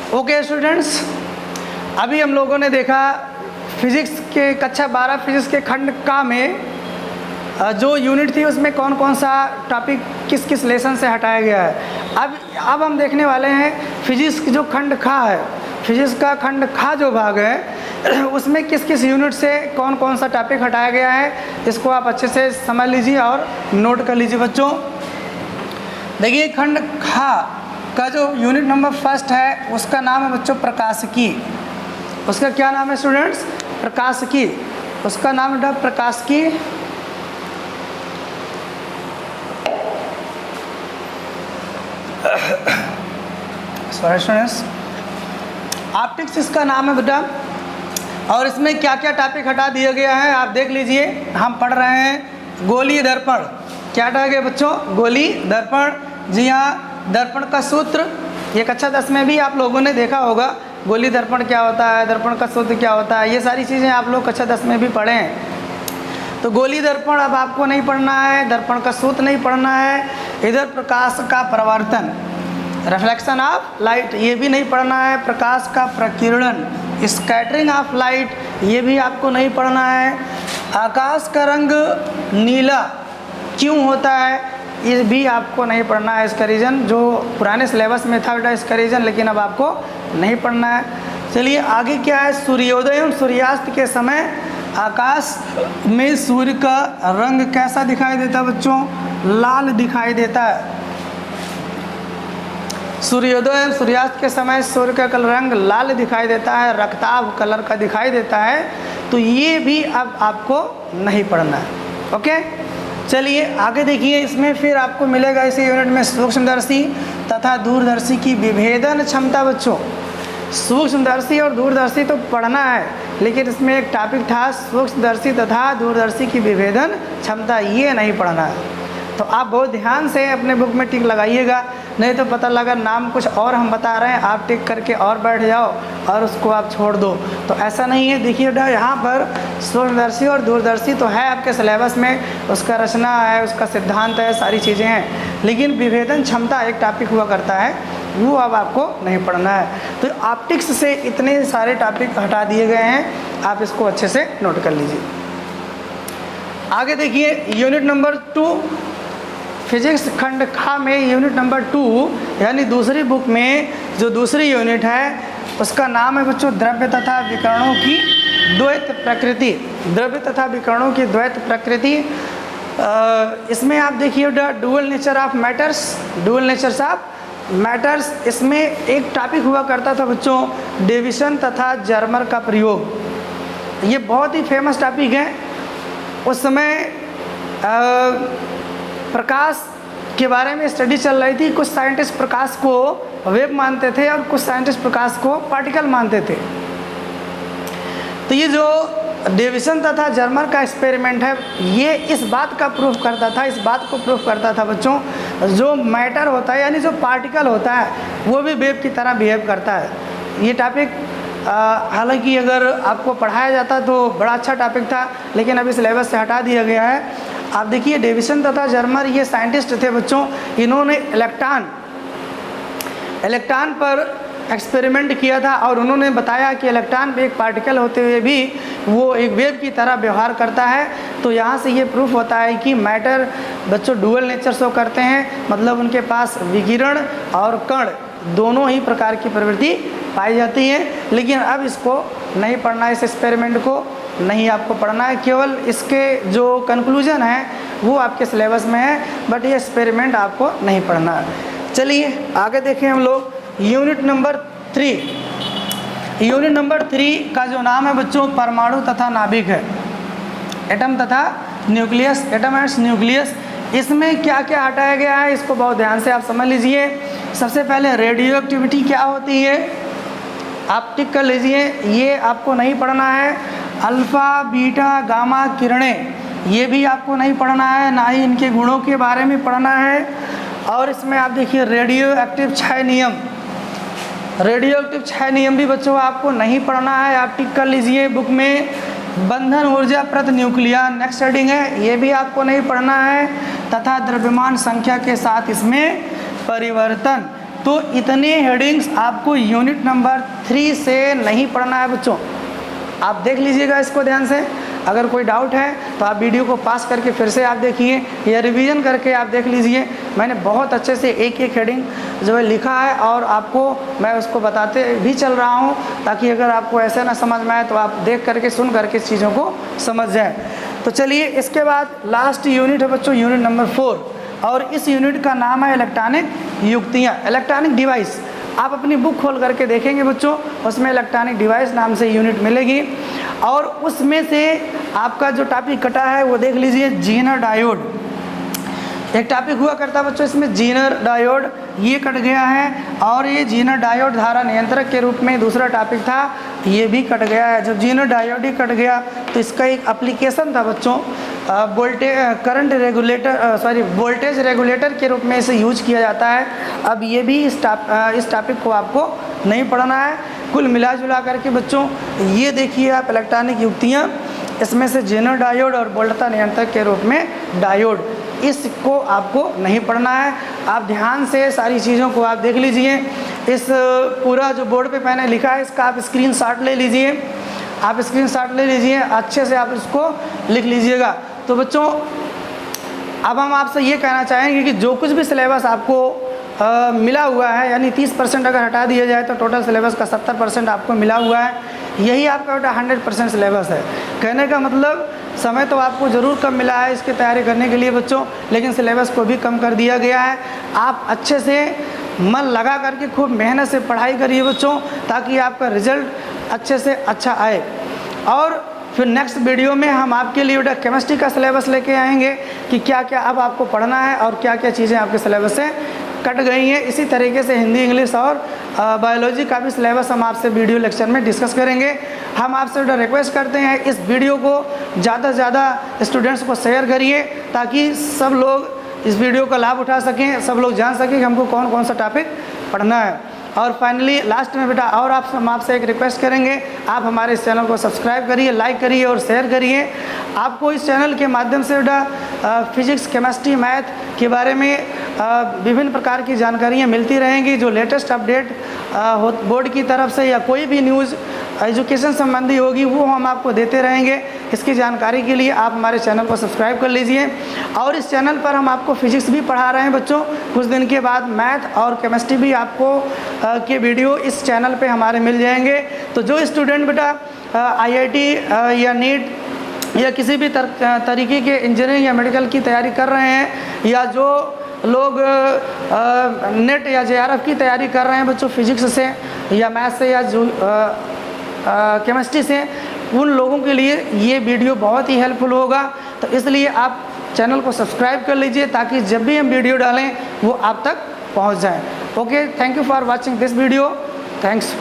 Okay students, अभी हम लोगों ने देखा फिजिक्स के कक्षा 12 फिजिक्स के खंड का में जो यूनिट थी उसमें कौन कौन सा टॉपिक किस किस लेसन से हटाया गया है। अब हम देखने वाले हैं फिजिक्स जो खंड खा है, फिजिक्स का खंड खा जो भाग है उसमें किस किस यूनिट से कौन कौन सा टॉपिक हटाया गया है। इसको आप अच्छे से समझ लीजिए और नोट कर लीजिए बच्चों। देखिए खंड खा का जो यूनिट नंबर फर्स्ट है उसका नाम है बच्चों प्रकाशिकी। उसका क्या नाम है स्टूडेंट्स? प्रकाशिकी। उसका नाम है प्रकाशिकी। सॉरी स्टूडेंट्स, ऑप्टिक्स इसका नाम है बेटा। और इसमें क्या क्या टॉपिक हटा दिया गया है आप देख लीजिए। हम पढ़ रहे हैं गोलीय दर्पण। क्या हटाया गया बच्चों? गोलीय दर्पण। जी हाँ, दर्पण का सूत्र ये कक्षा 10 में भी आप लोगों ने देखा होगा। गोलीय दर्पण क्या होता है, दर्पण का सूत्र क्या होता है, ये सारी चीज़ें आप लोग कक्षा 10 में भी पढ़े हैं। तो गोलीय दर्पण अब आपको नहीं पढ़ना है, दर्पण का सूत्र नहीं पढ़ना है। इधर प्रकाश का परावर्तन, रिफ्लेक्शन ऑफ लाइट, ये भी नहीं पढ़ना है। प्रकाश का प्रकीर्णन, स्कैटरिंग ऑफ लाइट, ये भी आपको नहीं पढ़ना है। आकाश का रंग नीला क्यों होता है, ये भी आपको नहीं पढ़ना है। इसका रीज़न जो पुराने सिलेबस में था बेटा इसका रीज़न, लेकिन अब आपको नहीं पढ़ना है। चलिए आगे क्या है, सूर्योदय एवं सूर्यास्त के समय आकाश में सूर्य का रंग कैसा दिखाई देता है बच्चों? लाल दिखाई देता है। सूर्योदय एवं सूर्यास्त के समय सूर्य का कलर रंग लाल दिखाई देता है, रक्ताभ कलर का दिखाई देता है। तो ये भी अब आपको नहीं पढ़ना है। ओके, चलिए आगे देखिए। इसमें फिर आपको मिलेगा इसी यूनिट में सूक्ष्मदर्शी तथा दूरदर्शी की विभेदन क्षमता। बच्चों सूक्ष्मदर्शी और दूरदर्शी तो पढ़ना है, लेकिन इसमें एक टॉपिक था सूक्ष्मदर्शी तथा दूरदर्शी की विभेदन क्षमता, ये नहीं पढ़ना है। तो आप बहुत ध्यान से अपने बुक में टिक लगाइएगा, नहीं तो पता लगा नाम कुछ और हम बता रहे हैं, आप टिक करके और बैठ जाओ और उसको आप छोड़ दो। तो ऐसा नहीं है। देखिए बेटा यहाँ पर सूक्ष्मदर्शी और दूरदर्शी तो है आपके सिलेबस में, उसका रचना है, उसका सिद्धांत है, सारी चीज़ें हैं, लेकिन विभेदन क्षमता एक टॉपिक हुआ करता है, वो अब आपको नहीं पढ़ना है। तो ऑप्टिक्स से इतने सारे टॉपिक हटा दिए गए हैं, आप इसको अच्छे से नोट कर लीजिए। आगे देखिए यूनिट नंबर 2 फिजिक्स खंड खा में यूनिट नंबर 2 यानी दूसरी बुक में जो दूसरी यूनिट है उसका नाम है बच्चों द्रव्य तथा विकरणों की द्वैत प्रकृति। द्रव्य तथा विकरणों की द्वैत प्रकृति। इसमें आप देखिए dual nature of matters, dual natures of matters. इसमें एक टॉपिक हुआ करता था बच्चों डेविसन तथा जर्मर का प्रयोग। ये बहुत ही फेमस टॉपिक है। उस समय प्रकाश के बारे में स्टडी चल रही थी। कुछ साइंटिस्ट प्रकाश को वेव मानते थे और कुछ साइंटिस्ट प्रकाश को पार्टिकल मानते थे। तो ये जो डेविसन तथा जर्मर का एक्सपेरिमेंट है ये इस बात का प्रूफ करता था, इस बात को प्रूफ करता था बच्चों, जो मैटर होता है यानी जो पार्टिकल होता है वो भी वेव की तरह बिहेव करता है। ये टॉपिक हालांकि अगर आपको पढ़ाया जाता तो बड़ा अच्छा टॉपिक था, लेकिन अभी सिलेबस से हटा दिया गया है। आप देखिए डेविसन तथा जर्मर ये साइंटिस्ट थे बच्चों, इन्होंने इलेक्ट्रॉन पर एक्सपेरिमेंट किया था और उन्होंने बताया कि इलेक्ट्रॉन भी एक पार्टिकल होते हुए भी वो एक वेव की तरह व्यवहार करता है। तो यहाँ से ये प्रूफ होता है कि मैटर बच्चों डुअल नेचर शो करते हैं, मतलब उनके पास विकिरण और कण दोनों ही प्रकार की प्रवृत्ति पाई जाती है। लेकिन अब इसको नहीं पढ़ना है, इस एक्सपेरिमेंट को नहीं आपको पढ़ना है, केवल इसके जो कंक्लूजन है वो आपके सिलेबस में है, बट ये एक्सपेरिमेंट आपको नहीं पढ़ना है। चलिए आगे देखें हम लोग यूनिट नंबर 3। यूनिट नंबर 3 का जो नाम है बच्चों परमाणु तथा नाभिक है, एटम तथा न्यूक्लियस, एटम एंड न्यूक्लियस। इसमें क्या क्या हटाया गया है इसको बहुत ध्यान से आप समझ लीजिए। सबसे पहले रेडियो एक्टिविटी क्या होती है आप टिक कर लीजिए, ये आपको नहीं पढ़ना है। अल्फ़ा बीटा गामा किरणें ये भी आपको नहीं पढ़ना है, ना ही इनके गुणों के बारे में पढ़ना है। और इसमें आप देखिए रेडियो एक्टिव क्षय नियम, रेडियो एक्टिव क्षय नियम भी बच्चों आपको नहीं पढ़ना है, आप टिक कर लीजिए बुक में। बंधन ऊर्जा प्रति न्यूक्लियन नेक्स्ट हेडिंग है, ये भी आपको नहीं पढ़ना है। तथा द्रव्यमान संख्या के साथ इसमें परिवर्तन। तो इतने हेडिंग्स आपको यूनिट नंबर 3 से नहीं पढ़ना है बच्चों। आप देख लीजिएगा इसको ध्यान से। अगर कोई डाउट है तो आप वीडियो को पास करके फिर से आप देखिए या रिवीजन करके आप देख लीजिए। मैंने बहुत अच्छे से एक एक हेडिंग जो है लिखा है और आपको मैं उसको बताते भी चल रहा हूँ, ताकि अगर आपको ऐसे ना समझ में आए तो आप देख करके सुन करके चीज़ों को समझ जाएं। तो चलिए, इसके बाद लास्ट यूनिट है बच्चों, यूनिट नंबर 4, और इस यूनिट का नाम है इलेक्ट्रॉनिक युक्तियाँ, इलेक्ट्रॉनिक डिवाइस। आप अपनी बुक खोल करके देखेंगे बच्चों, उसमें इलेक्ट्रॉनिक डिवाइस नाम से यूनिट मिलेगी, और उसमें से आपका जो टॉपिक कटा है वो देख लीजिए, जीनर डायोड। एक टॉपिक हुआ करता बच्चों इसमें जीनर डायोड, ये कट गया है, और ये जीनर डायोड धारा नियंत्रक के रूप में दूसरा टॉपिक था, ये भी कट गया है। जब जीनर डायोड ही कट गया तो इसका एक एप्लीकेशन था बच्चों, वोल्टेज रेगुलेटर के रूप में इसे यूज किया जाता है। अब ये भी इस टॉपिक को आपको नहीं पढ़ना है। कुल मिला जुला करके बच्चों ये देखिए आप इलेक्ट्रॉनिक युक्तियाँ, इसमें से जीनर डायोड और वोल्टता नियंत्रक के रूप में डायोड, इसको आपको नहीं पढ़ना है। आप ध्यान से सारी चीज़ों को आप देख लीजिए। इस पूरा जो बोर्ड पे मैंने लिखा है इसका आप स्क्रीनशॉट ले लीजिए, आप स्क्रीनशॉट ले लीजिए, अच्छे से आप इसको लिख लीजिएगा। तो बच्चों अब हम आपसे ये कहना चाहेंगे कि जो कुछ भी सिलेबस आपको मिला हुआ है, यानी 30% अगर हटा दिया जाए तो टोटल सिलेबस का 70% आपको मिला हुआ है, यही आपका बेटा 100% सिलेबस है। कहने का मतलब समय तो आपको ज़रूर कम मिला है इसकी तैयारी करने के लिए बच्चों, लेकिन सिलेबस को भी कम कर दिया गया है। आप अच्छे से मन लगा करके खूब मेहनत से पढ़ाई करिए बच्चों, ताकि आपका रिज़ल्ट अच्छे से अच्छा आए। और फिर नेक्स्ट वीडियो में हम आपके लिए बेटा केमिस्ट्री का सिलेबस लेके आएंगे कि क्या क्या अब आपको पढ़ना है और क्या क्या चीज़ें आपके सिलेबस से कट गई हैं। इसी तरीके से हिंदी, इंग्लिश और बायोलॉजी का भी सिलेबस हम आपसे वीडियो लेक्चर में डिस्कस करेंगे। हम आपसे बेटा रिक्वेस्ट करते हैं इस वीडियो को ज़्यादा से ज़्यादा स्टूडेंट्स को शेयर करिए, ताकि सब लोग इस वीडियो का लाभ उठा सकें, सब लोग जान सकें कि हमको कौन कौन सा टॉपिक पढ़ना है। और फाइनली लास्ट में बेटा और हम आपसे एक रिक्वेस्ट करेंगे, आप हमारे इस चैनल को सब्सक्राइब करिए, लाइक करिए और शेयर करिए। आपको इस चैनल के माध्यम से बेटा फिजिक्स, केमिस्ट्री, मैथ के बारे में विभिन्न प्रकार की जानकारियाँ मिलती रहेंगी। जो लेटेस्ट अपडेट बोर्ड की तरफ से या कोई भी न्यूज़ एजुकेशन संबंधी होगी वो हम आपको देते रहेंगे। इसकी जानकारी के लिए आप हमारे चैनल को सब्सक्राइब कर लीजिए। और इस चैनल पर हम आपको फिजिक्स भी पढ़ा रहे हैं बच्चों, कुछ दिन के बाद मैथ और केमिस्ट्री भी आपको के वीडियो इस चैनल पे हमारे मिल जाएंगे। तो जो स्टूडेंट बेटा IIT या नीट या किसी भी तरीके के इंजीनियरिंग या मेडिकल की तैयारी कर रहे हैं, या जो लोग नेट या JRF की तैयारी कर रहे हैं बच्चों फिजिक्स से या मैथ से या जो केमिस्ट्री से, उन लोगों के लिए ये वीडियो बहुत ही हेल्पफुल होगा। तो इसलिए आप चैनल को सब्सक्राइब कर लीजिए, ताकि जब भी हम वीडियो डालें वो आप तक पहुंच जाएं। Okay, thank you for watching this video. Thanks.